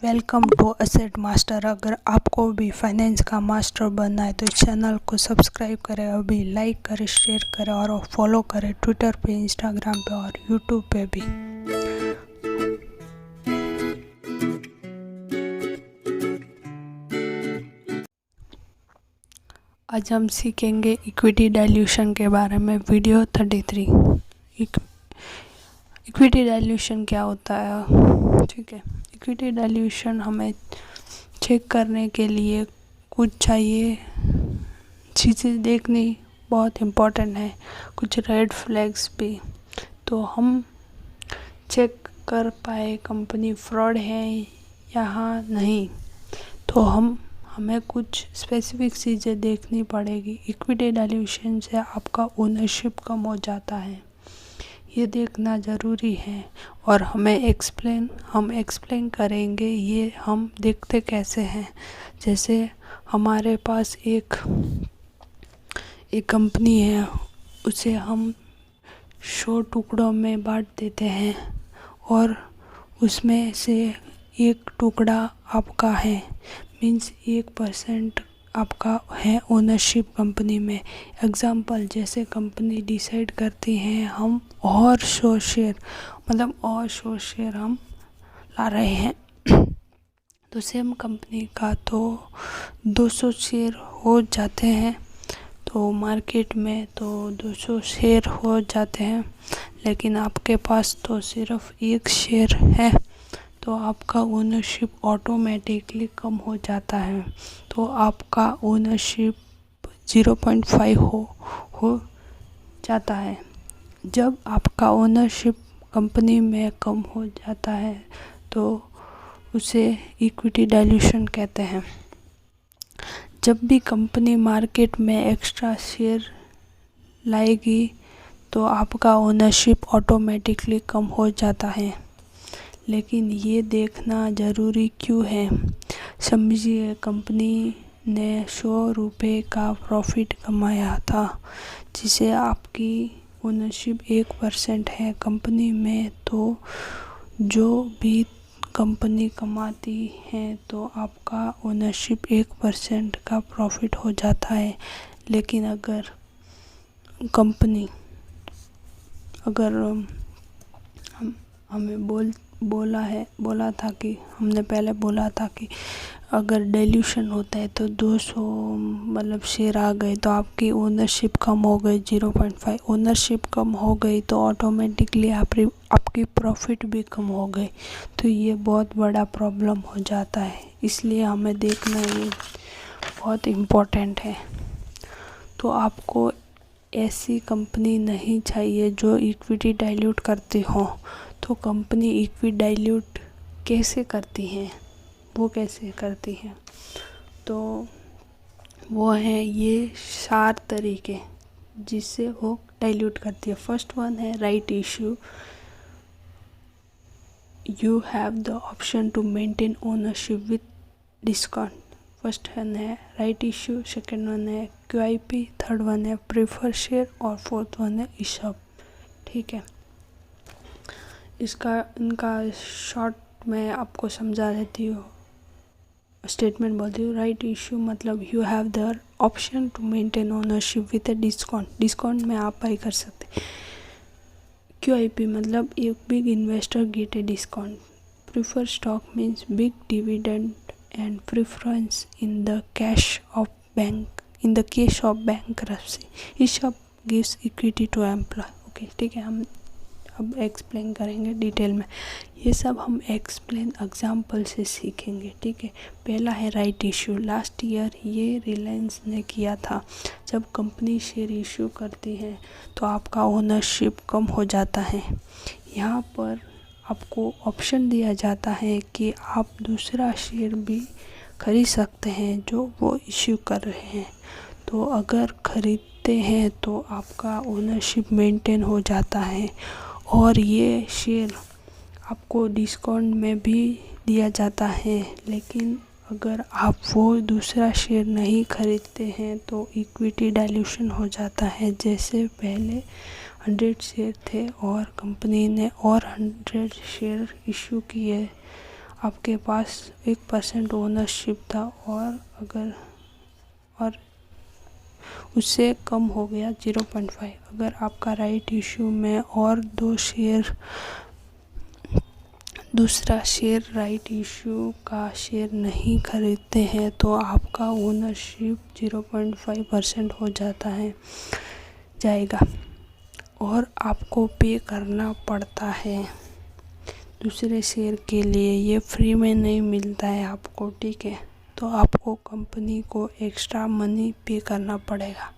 Welcome to asset master. अगर आपको भी फाइनेंस का मास्टर बनना है तो इस चैनल को सब्सक्राइब करें, अभी लाइक करें, शेयर करें और फॉलो करें ट्विटर पे, इंस्टाग्राम पे और यूट्यूब पे भी। आज हम सीखेंगे इक्विटी डाइल्यूशन के बारे में। वीडियो 33। इक्विटी डाइल्यूशन क्या होता है, ठीक है। इक्विटी डाइल्यूशन हमें चेक करने के लिए कुछ चाहिए चीज़ें देखनी बहुत इम्पोर्टेंट है, कुछ रेड फ्लैग्स भी, तो हम चेक कर पाए कंपनी फ्रॉड है या नहीं। तो हमें कुछ स्पेसिफिक चीज़ें देखनी पड़ेगी। इक्विटी डाइल्यूशन से आपका ओनरशिप कम हो जाता है, ये देखना ज़रूरी है। और हम एक्सप्लेन करेंगे ये हम देखते कैसे हैं। जैसे हमारे पास एक कंपनी है, उसे हम 100 टुकड़ों में बांट देते हैं और उसमें से एक टुकड़ा आपका है, मीन्स 1% आपका है ओनरशिप कंपनी में। एग्जाम्पल, जैसे कंपनी डिसाइड करती है हम और 100 शेयर हम ला रहे हैं तो सेम कंपनी का तो 200 शेयर हो जाते हैं, तो मार्केट में तो 200 शेयर हो जाते हैं, लेकिन आपके पास तो सिर्फ एक शेयर है, तो आपका ओनरशिप ऑटोमेटिकली कम हो जाता है। तो आपका ओनरशिप 0.5 हो जाता है। जब आपका ओनरशिप कंपनी में कम हो जाता है तो उसे इक्विटी डाइल्यूशन कहते हैं। जब भी कंपनी मार्केट में एक्स्ट्रा शेयर लाएगी तो आपका ओनरशिप ऑटोमेटिकली कम हो जाता है। लेकिन ये देखना ज़रूरी क्यों है? समझिए, कंपनी ने 100 रुपये का प्रॉफिट कमाया था, जिसे आपकी ओनरशिप 1% है कंपनी में, तो जो भी कंपनी कमाती है तो आपका ओनरशिप 1% का प्रॉफिट हो जाता है। लेकिन अगर हमें बोला था कि अगर डाइल्यूशन होता है तो 200 शेयर आ गए तो आपकी ओनरशिप कम हो गई 0.5। ओनरशिप कम हो गई तो ऑटोमेटिकली आपकी प्रॉफिट भी कम हो गई, तो ये बहुत बड़ा प्रॉब्लम हो जाता है। इसलिए हमें देखना ये बहुत इम्पोर्टेंट है। तो आपको ऐसी कंपनी नहीं चाहिए जो इक्विटी डाइल्यूट करती हो। तो कंपनी इक्विटी डाइल्यूट कैसे करती हैं, तो वो हैं ये 4 तरीके जिससे वो डाइल्यूट करती है। फर्स्ट वन है right issue. You have the option to maintain ownership with discount. First one है राइट इश्यू, सेकेंड वन है QIP, थर्ड वन है प्रेफर शेयर और फोर्थ वन है ESOP। ठीक है, इनका शॉर्ट मैं आपको समझा देती हूँ, स्टेटमेंट बोलती हूँ। राइट इश्यू मतलब you have the option to maintain ownership with a discount में आप बाई कर सकते। QIP मतलब एक big investor get a discount. Prefer stock means big dividend and preference in the case of bankruptcy। ESOP gives equity to employ. Okay, ठीक है, हम अब एक्सप्लेन करेंगे डिटेल में। ये सब हम एक्सप्लेन एग्जाम्पल से सीखेंगे, ठीक है। पहला है राइट इशू। लास्ट ईयर ये रिलायंस ने किया था। जब कंपनी शेयर इशू करती है तो आपका ओनरशिप कम हो जाता है। यहाँ पर आपको ऑप्शन दिया जाता है कि आप दूसरा शेयर भी खरीद सकते हैं जो वो इशू कर रहे हैं। तो अगर खरीदते हैं तो आपका ओनरशिप मेंटेन हो जाता है और ये शेयर आपको डिस्काउंट में भी दिया जाता है। लेकिन अगर आप वो दूसरा शेयर नहीं खरीदते हैं तो इक्विटी डाइल्यूशन हो जाता है। जैसे पहले 100 शेयर थे और कंपनी ने और 100 शेयर इशू किए, आपके पास 1% ओनरशिप था और उससे कम हो गया 0.5। अगर आपका राइट इशू में और दूसरा शेयर राइट इशू का शेयर नहीं खरीदते हैं तो आपका ओनरशिप 0.5% हो जाएगा और आपको पे करना पड़ता है दूसरे शेयर के लिए। ये फ्री में नहीं मिलता है आपको, ठीक है। तो आपको कंपनी को एक्स्ट्रा मनी पे करना पड़ेगा।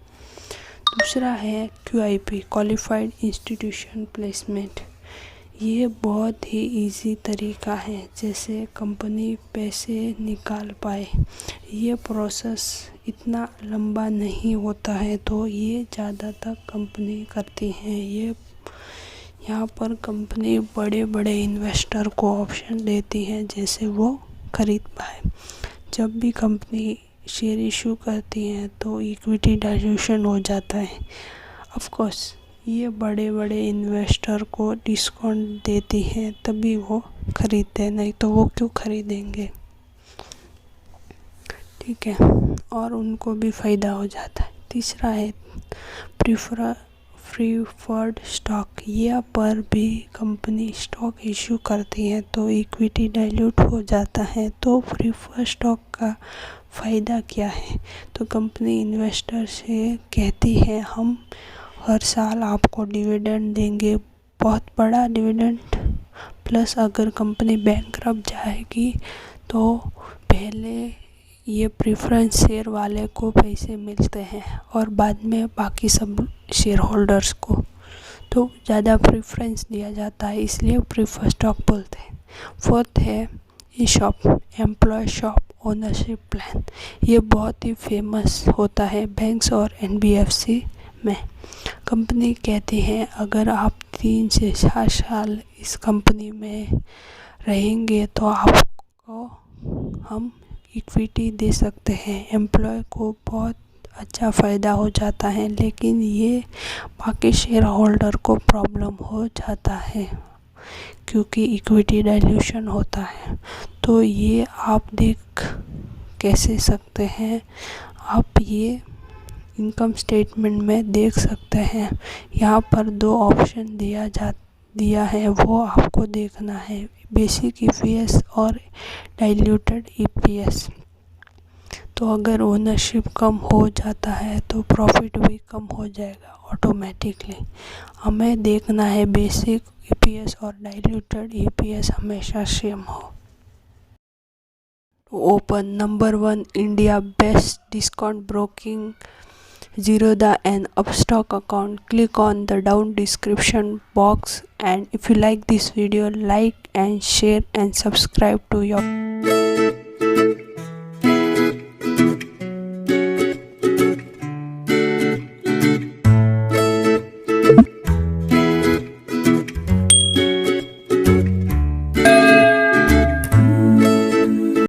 दूसरा है QIP, क्वालिफाइड इंस्टीट्यूशन प्लेसमेंट। ये बहुत ही इजी तरीका है जैसे कंपनी पैसे निकाल पाए। ये प्रोसेस इतना लंबा नहीं होता है, तो ये ज़्यादातर कंपनी करती हैं। यहाँ पर कंपनी बड़े बड़े इन्वेस्टर को ऑप्शन देती है जैसे वो खरीद पाए। जब भी कंपनी शेयर इशू करती है तो इक्विटी डाइल्यूशन हो जाता है। ऑफ कोर्स ये बड़े बड़े इन्वेस्टर को डिस्काउंट देती है तभी वो खरीदते हैं, नहीं तो वो क्यों खरीदेंगे, ठीक है। और उनको भी फ़ायदा हो जाता है। तीसरा है प्रीफर्ड स्टॉक। यहाँ पर भी कंपनी स्टॉक इशू करती है तो इक्विटी डाइल्यूट हो जाता है। तो प्रीफर्ड स्टॉक का फ़ायदा क्या है? तो कंपनी इन्वेस्टर से कहती है हम हर साल आपको डिविडेंड देंगे, बहुत बड़ा डिविडेंड। प्लस अगर कंपनी बैंकरप्ट जाएगी तो पहले ये प्रेफरेंस शेयर वाले को पैसे मिलते हैं और बाद में बाकी सब शेयर होल्डर्स को तो ज़्यादा प्रेफरेंस दिया जाता है, इसलिए प्रीफर्ड स्टॉक बोलते हैं। फोर्थ है ESOP, employ stock ownership plan. ये बहुत ही फेमस होता है बैंक्स और NBFC में। कंपनी कहती है अगर आप 3 से 4 साल इस कंपनी में रहेंगे तो आपको हम इक्विटी दे सकते हैं। एम्प्लॉय को बहुत अच्छा फ़ायदा हो जाता है, लेकिन ये बाकी शेयर होल्डर को प्रॉब्लम हो जाता है क्योंकि इक्विटी डाइल्यूशन होता है। तो ये आप देख कैसे सकते हैं, आप ये इनकम स्टेटमेंट में देख सकते हैं। यहाँ पर 2 ऑप्शन दिया है, वो आपको देखना है, बेसिक EPS और डाइल्यूटेड EPS। तो अगर ओनरशिप कम हो जाता है तो प्रॉफिट भी कम हो जाएगा ऑटोमेटिकली। हमें देखना है बेसिक EPS और डाइल्यूटेड EPS हमेशा सेम हो। Open number 1 India best discount broking Zerodha and Upstock account. Click on the down description box, and if you like this video, like and share and subscribe to your